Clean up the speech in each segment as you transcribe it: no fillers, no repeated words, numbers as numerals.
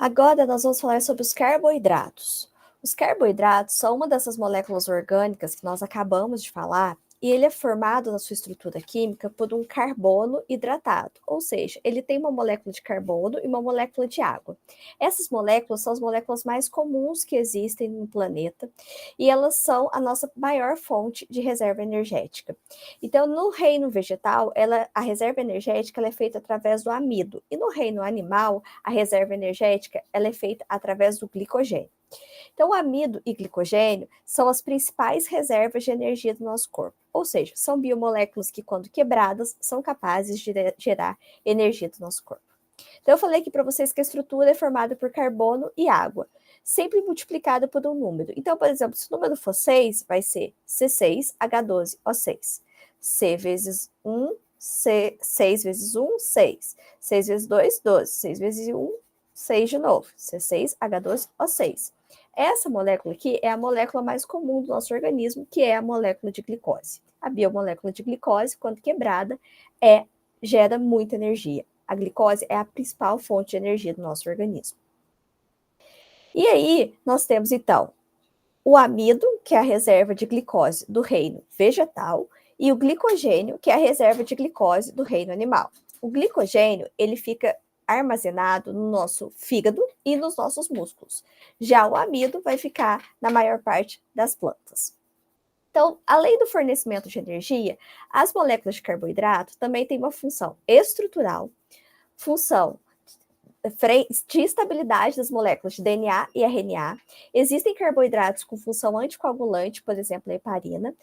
Agora nós vamos falar sobre os carboidratos. Os carboidratos são uma dessas moléculas orgânicas que nós acabamos de falar, e ele é formado na sua estrutura química por um carbono hidratado, ou seja, ele tem uma molécula de carbono e uma molécula de água. Essas moléculas são as moléculas mais comuns que existem no planeta, e elas são a nossa maior fonte de reserva energética. Então, no reino vegetal, a reserva energética ela é feita através do amido, e no reino animal, a reserva energética ela é feita através do glicogênio. Então, o amido e glicogênio são as principais reservas de energia do nosso corpo, ou seja, são biomoléculas que, quando quebradas, são capazes de gerar energia do nosso corpo. Então, eu falei aqui para vocês que a estrutura é formada por carbono e água, sempre multiplicada por um número. Então, por exemplo, se o número for 6, vai ser C6H12O6. C vezes 1, 6 vezes 1, 6. 6 vezes 2, 12. 6 vezes 1, 6 de novo. C6H12O6. Essa molécula aqui é a molécula mais comum do nosso organismo, que é a molécula de glicose. A biomolécula de glicose, quando quebrada, gera muita energia. A glicose é a principal fonte de energia do nosso organismo. E aí, nós temos, então, o amido, que é a reserva de glicose do reino vegetal, e o glicogênio, que é a reserva de glicose do reino animal. O glicogênio, ele fica armazenado no nosso fígado e nos nossos músculos. Já o amido vai ficar na maior parte das plantas. Então, além do fornecimento de energia, as moléculas de carboidrato também têm uma função estrutural, função de estabilidade das moléculas de DNA e RNA. Existem carboidratos com função anticoagulante, por exemplo, a heparina.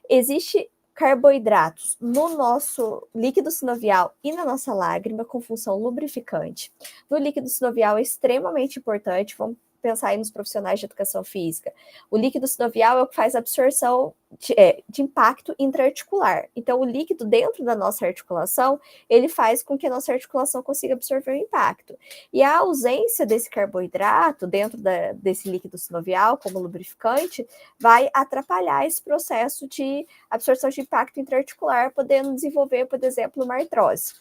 Existe carboidratos no nosso líquido sinovial e na nossa lágrima com função lubrificante. No líquido sinovial é extremamente importante, vamos pensar aí nos profissionais de educação física. O líquido sinovial é o que faz a absorção de impacto intraarticular. Então, o líquido dentro da nossa articulação, ele faz com que a nossa articulação consiga absorver o impacto. E a ausência desse carboidrato dentro desse líquido sinovial, como lubrificante, vai atrapalhar esse processo de absorção de impacto intraarticular, podendo desenvolver, por exemplo, uma artrose.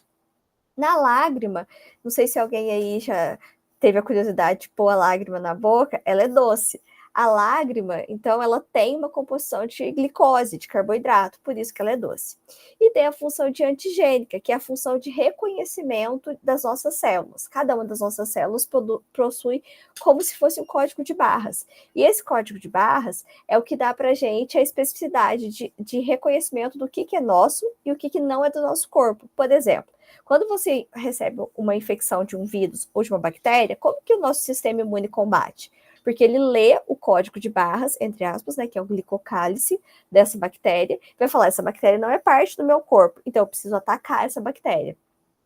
Na lágrima, não sei se alguém aí já teve a curiosidade de pôr a lágrima na boca, ela é doce. A lágrima, então, ela tem uma composição de glicose, de carboidrato, por isso que ela é doce. E tem a função de antigênica, que é a função de reconhecimento das nossas células. Cada uma das nossas células possui como se fosse um código de barras. E esse código de barras é o que dá para a gente a especificidade de reconhecimento do que é nosso e o que não é do nosso corpo. Por exemplo, quando você recebe uma infecção de um vírus ou de uma bactéria, como que o nosso sistema imune combate? Porque ele lê o código de barras, entre aspas, né, que é o glicocálice dessa bactéria, vai falar, essa bactéria não é parte do meu corpo, então eu preciso atacar essa bactéria.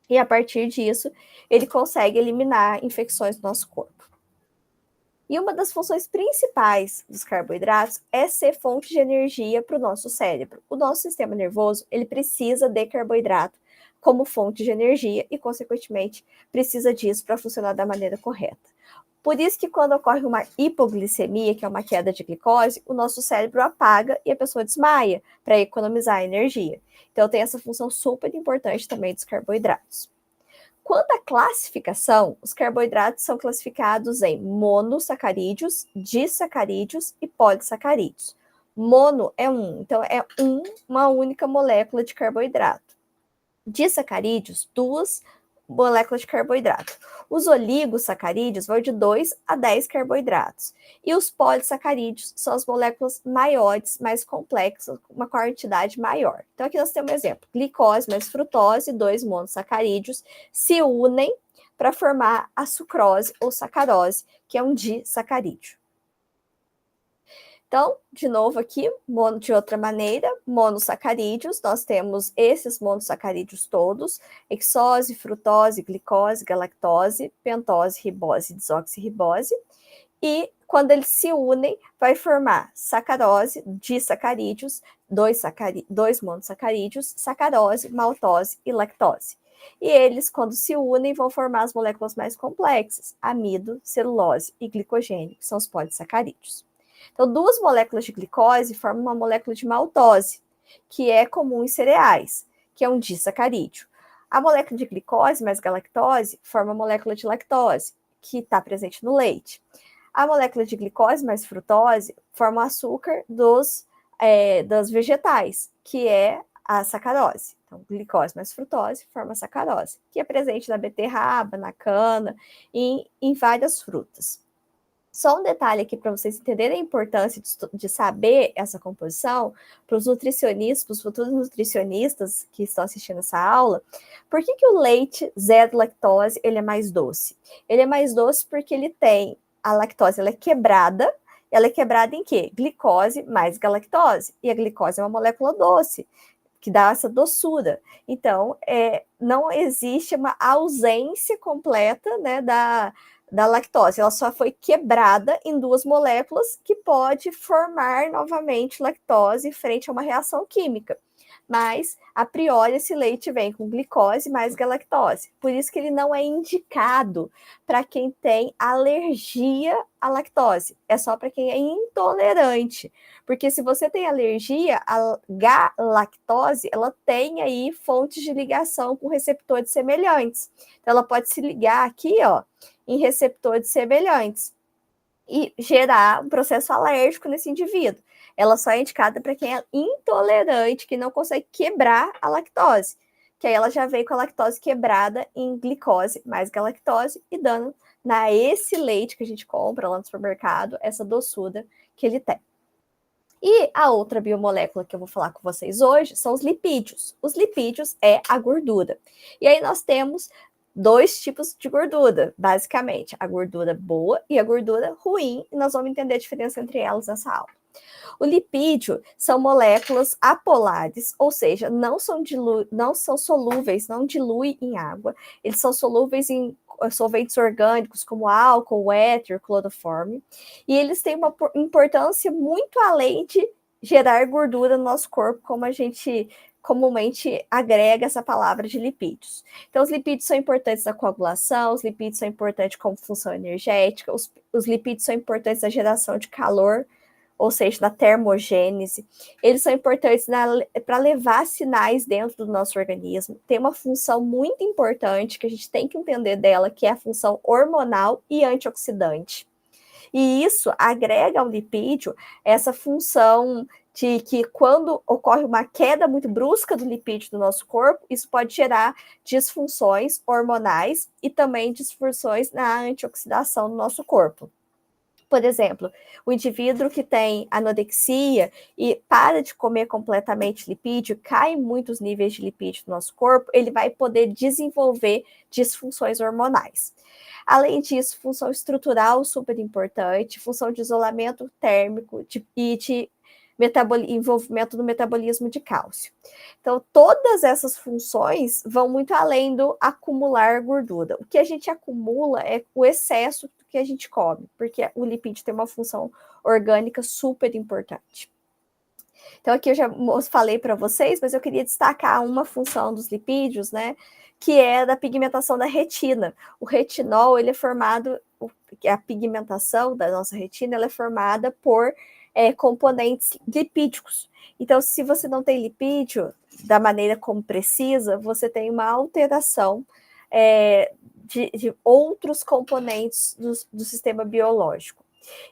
E a partir disso, ele consegue eliminar infecções do nosso corpo. E uma das funções principais dos carboidratos é ser fonte de energia para o nosso cérebro. O nosso sistema nervoso, ele precisa de carboidrato como fonte de energia e, consequentemente, precisa disso para funcionar da maneira correta. Por isso que quando ocorre uma hipoglicemia, que é uma queda de glicose, o nosso cérebro apaga e a pessoa desmaia para economizar energia. Então tem essa função super importante também dos carboidratos. Quanto à classificação, os carboidratos são classificados em monossacarídeos, disacarídeos e polissacarídeos. Mono é então é uma única molécula de carboidrato. Disacarídeos, duas moléculas de carboidrato. Os oligosacarídeos vão de 2 a 10 carboidratos. E os polissacarídeos são as moléculas maiores, mais complexas, uma quantidade maior. Então, aqui nós temos um exemplo. Glicose mais frutose, 2 monossacarídeos, se unem para formar a sucrose ou sacarose, que é um disacarídeo. Então, de novo aqui, de outra maneira, monossacarídeos, nós temos esses monossacarídeos todos, hexose, frutose, glicose, galactose, pentose, ribose, desoxirribose, e quando eles se unem, vai formar sacarose, disacarídeos, dois monossacarídeos, sacarose, maltose e lactose. E eles, quando se unem, vão formar as moléculas mais complexas, amido, celulose e glicogênio, que são os polissacarídeos. Então, duas moléculas de glicose formam uma molécula de maltose, que é comum em cereais, que é um disacarídeo. A molécula de glicose mais galactose forma a molécula de lactose, que está presente no leite. A molécula de glicose mais frutose forma o açúcar das vegetais, que é a sacarose. Então, glicose mais frutose forma a sacarose, que é presente na beterraba, na cana e em várias frutas. Só um detalhe aqui para vocês entenderem a importância de saber essa composição, para os nutricionistas, para os futuros nutricionistas que estão assistindo essa aula, por que o leite zero lactose ele é mais doce? Ele é mais doce porque ele tem a lactose, ela é quebrada em quê? Glicose mais galactose, e a glicose é uma molécula doce, que dá essa doçura. Então, não existe uma ausência completa, né, da lactose, ela só foi quebrada em duas moléculas que pode formar novamente lactose frente a uma reação química. Mas, a priori, esse leite vem com glicose mais galactose. Por isso que ele não é indicado para quem tem alergia à lactose. É só para quem é intolerante. Porque se você tem alergia à galactose, ela tem aí fontes de ligação com receptores semelhantes. Então, ela pode se ligar aqui, ó, em receptores semelhantes e gerar um processo alérgico nesse indivíduo. Ela só é indicada para quem é intolerante, que não consegue quebrar a lactose, que aí ela já veio com a lactose quebrada em glicose mais galactose e dando esse leite que a gente compra lá no supermercado, essa doçura que ele tem. E a outra biomolécula que eu vou falar com vocês hoje são os lipídios. Os lipídios é a gordura. E aí nós temos dois tipos de gordura, basicamente, a gordura boa e a gordura ruim, e nós vamos entender a diferença entre elas nessa aula. O lipídio são moléculas apolares, ou seja, não são solúveis, não diluem em água, eles são solúveis em solventes orgânicos como álcool, éter, cloroforme, e eles têm uma importância muito além de gerar gordura no nosso corpo, como a gente comumente agrega essa palavra de lipídios. Então, os lipídios são importantes na coagulação, os lipídios são importantes como função energética, os lipídios são importantes na geração de calor, ou seja, na termogênese. Eles são importantes para levar sinais dentro do nosso organismo. Tem uma função muito importante que a gente tem que entender dela, que é a função hormonal e antioxidante. E isso agrega ao lipídio essa função de que quando ocorre uma queda muito brusca do lipídio do nosso corpo, isso pode gerar disfunções hormonais e também disfunções na antioxidação do nosso corpo. Por exemplo, o indivíduo que tem anorexia e para de comer completamente lipídio, cai muitos níveis de lipídio no nosso corpo, ele vai poder desenvolver disfunções hormonais. Além disso, função estrutural super importante, função de isolamento térmico e de envolvimento do metabolismo de cálcio. Então, todas essas funções vão muito além do acumular gordura. O que a gente acumula é o excesso que a gente come, porque o lipídio tem uma função orgânica super importante. Então, aqui eu já falei para vocês, mas eu queria destacar uma função dos lipídios, né, que é da pigmentação da retina. O retinol, ele é formado, a pigmentação da nossa retina, ela é formada por componentes lipídicos. Então, se você não tem lipídio da maneira como precisa, você tem uma alteração de outros componentes do sistema biológico.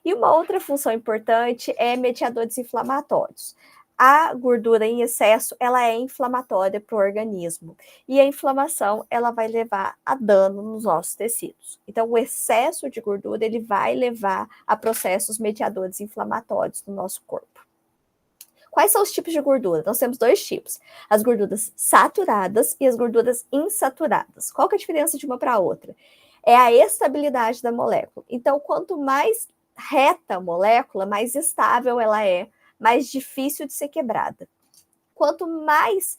E uma outra função importante é mediadores inflamatórios. A gordura em excesso, ela é inflamatória para o organismo. E a inflamação, ela vai levar a dano nos nossos tecidos. Então, o excesso de gordura, ele vai levar a processos mediadores inflamatórios no nosso corpo. Quais são os tipos de gordura? Nós temos dois tipos, as gorduras saturadas e as gorduras insaturadas. Qual que é a diferença de uma para a outra? É a estabilidade da molécula. Então, quanto mais reta a molécula, mais estável ela é, mais difícil de ser quebrada. Quanto mais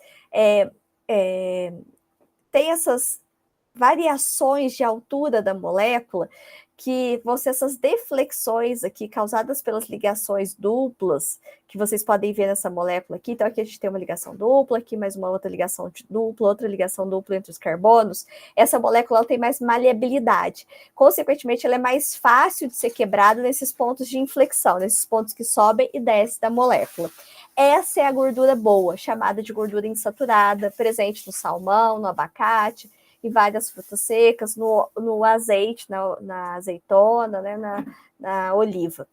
tem essas variações de altura da molécula, que vão ser essas deflexões aqui causadas pelas ligações duplas, que vocês podem ver nessa molécula aqui. Então, aqui a gente tem uma ligação dupla, aqui mais uma outra ligação dupla, outra ligação dupla entre os carbonos. Essa molécula tem mais maleabilidade. Consequentemente, ela é mais fácil de ser quebrada nesses pontos de inflexão, nesses pontos que sobem e descem da molécula. Essa é a gordura boa, chamada de gordura insaturada, presente no salmão, no abacate em várias frutas secas, no azeite, na azeitona, né, na oliva.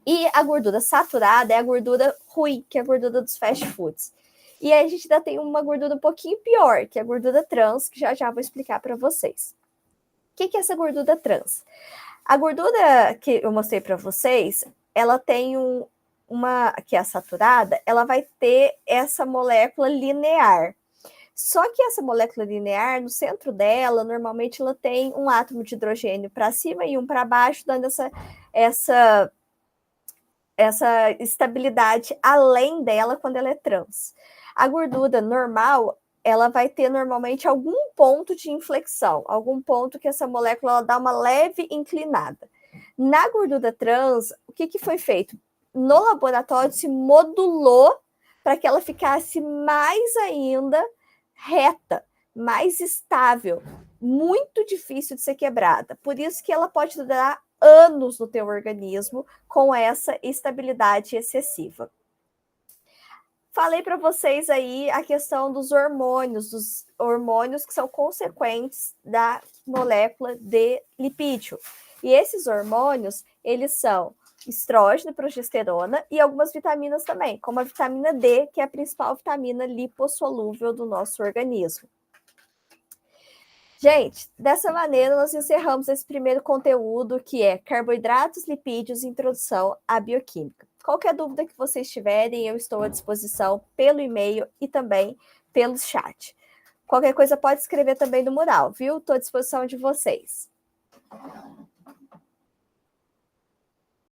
E a gordura saturada é a gordura ruim, que é a gordura dos fast foods. E aí a gente ainda tem uma gordura um pouquinho pior, que é a gordura trans, que já vou explicar para vocês. O que é essa gordura trans? A gordura que eu mostrei para vocês, ela tem uma, que é a saturada, ela vai ter essa molécula linear. Só que essa molécula linear, no centro dela, normalmente ela tem um átomo de hidrogênio para cima e um para baixo, dando essa estabilidade além dela quando ela é trans. A gordura normal, ela vai ter normalmente algum ponto de inflexão, algum ponto que essa molécula ela dá uma leve inclinada. Na gordura trans, o que foi feito? No laboratório se modulou para que ela ficasse mais ainda reta, mais estável, muito difícil de ser quebrada. Por isso que ela pode durar anos no teu organismo com essa estabilidade excessiva. Falei para vocês aí a questão dos hormônios que são consequentes da molécula de lipídio. E esses hormônios, eles são estrógeno, progesterona e algumas vitaminas também, como a vitamina D, que é a principal vitamina lipossolúvel do nosso organismo. Gente, dessa maneira nós encerramos esse primeiro conteúdo, que é carboidratos, lipídios e introdução à bioquímica. Qualquer dúvida que vocês tiverem, eu estou à disposição pelo e-mail e também pelo chat. Qualquer coisa pode escrever também no mural, viu? Estou à disposição de vocês.